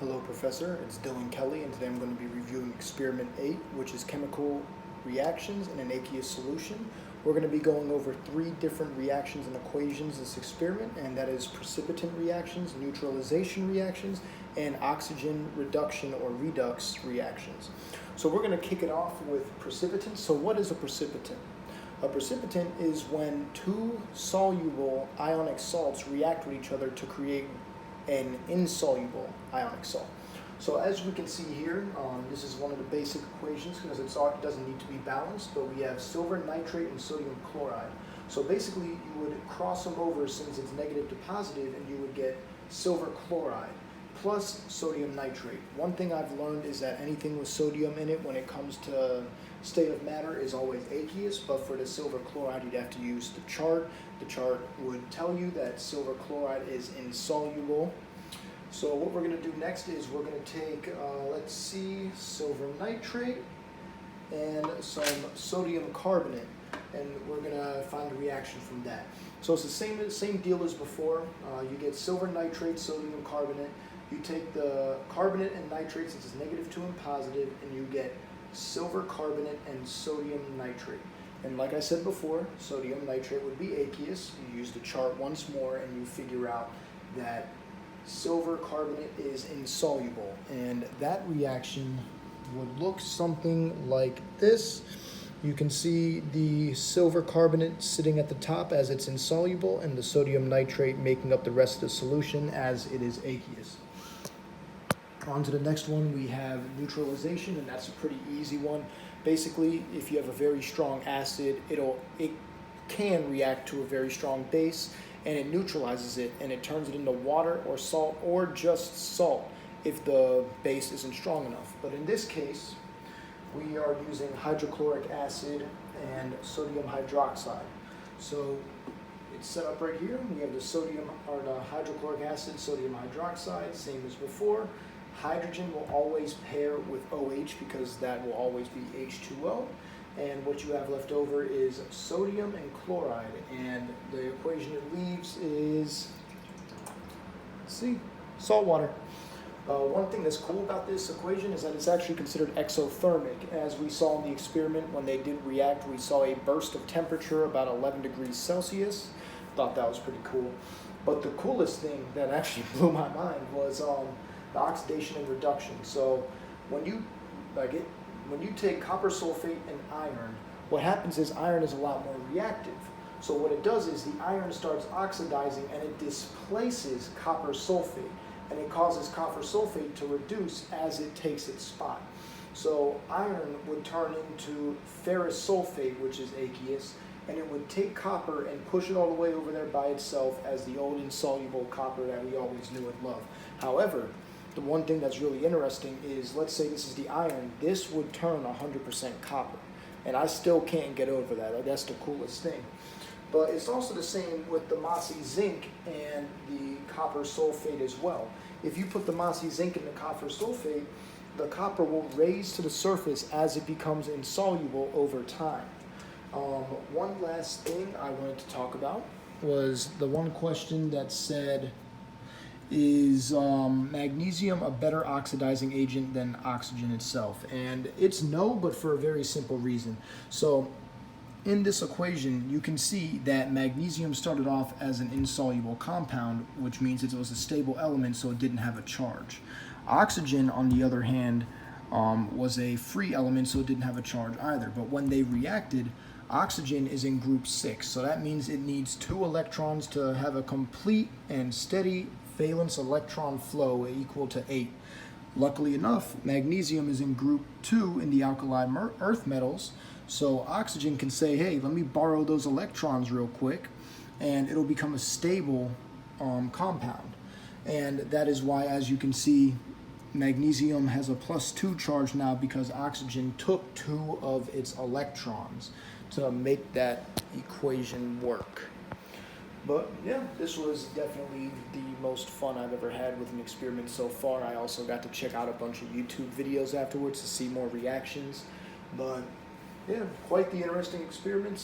Hello, Professor. It's Dylan Kelly, and today I'm going to be reviewing Experiment 8, which is chemical reactions in an aqueous solution. We're going to be going over 3 different reactions and equations in this experiment, and that is precipitant reactions, neutralization reactions, and oxygen reduction or redox reactions. So we're going to kick it off with precipitants. So what is a precipitant? A precipitant is when 2 soluble ionic salts react with each other to create an insoluble ionic salt. So as we can see here, this is one of the basic equations because it doesn't need to be balanced, but we have silver nitrate and sodium chloride. So basically you would cross them over since it's negative to positive, and you would get silver chloride plus sodium nitrate. One thing I've learned is that anything with sodium in it when it comes to state of matter is always aqueous, but for the silver chloride you'd have to use the chart. The chart would tell you that silver chloride is insoluble. So what we're going to do next is we're going to take, silver nitrate and some sodium carbonate, and we're going to find a reaction from that. So it's the same deal as before. You get silver nitrate, sodium carbonate. You take the carbonate and nitrate since it's -2 and positive, and you get silver carbonate and sodium nitrate. And like I said before, sodium nitrate would be aqueous. You use the chart once more and you figure out that silver carbonate is insoluble. And that reaction would look something like this. You can see the silver carbonate sitting at the top as it's insoluble, and the sodium nitrate making up the rest of the solution as it is aqueous. On to the next one, we have neutralization, and that's a pretty easy one. Basically, if you have a very strong acid, it can react to a very strong base, and it neutralizes it, and it turns it into water or salt, or just salt if the base isn't strong enough. But in this case, we are using hydrochloric acid and sodium hydroxide. So it's set up right here. We have the hydrochloric acid, sodium hydroxide, same as before. Hydrogen will always pair with OH because that will always be H2O. And what you have left over is sodium and chloride. And the equation it leaves is, salt water. One thing that's cool about this equation is that it's actually considered exothermic. As we saw in the experiment, when they did react, we saw a burst of temperature about 11 degrees Celsius. Thought that was pretty cool. But the coolest thing that actually blew my mind was the oxidation and reduction. So when you take copper sulfate and iron, what happens is iron is a lot more reactive. So what it does is the iron starts oxidizing and it displaces copper sulfate, and it causes copper sulfate to reduce as it takes its spot. So iron would turn into ferrous sulfate, which is aqueous, and it would take copper and push it all the way over there by itself as the old insoluble copper that we always knew and loved. However, the one thing that's really interesting is, let's say this is the iron, this would turn 100% copper. And I still can't get over that. That's the coolest thing. But it's also the same with the Mossy zinc and the copper sulfate as well. If you put the Mossy zinc in the copper sulfate, the copper will raise to the surface as it becomes insoluble over time. One last thing I wanted to talk about was the one question that said, is magnesium a better oxidizing agent than oxygen itself? And it's no, but for a very simple reason. So in this equation, you can see that magnesium started off as an insoluble compound, which means it was a stable element, so it didn't have a charge. Oxygen, on the other hand, was a free element, so it didn't have a charge either. But when they reacted, oxygen is in group 6, so that means it needs 2 electrons to have a complete and steady valence electron flow equal to 8. Luckily enough, magnesium is in group 2 in the alkali earth metals, so oxygen can say, hey, let me borrow those electrons real quick, and it'll become a stable compound. And that is why, as you can see, magnesium has a +2 charge now because oxygen took 2 of its electrons to make that equation work. But yeah, this was definitely the most fun I've ever had with an experiment so far. I also got to check out a bunch of YouTube videos afterwards to see more reactions. But yeah, quite the interesting experiments.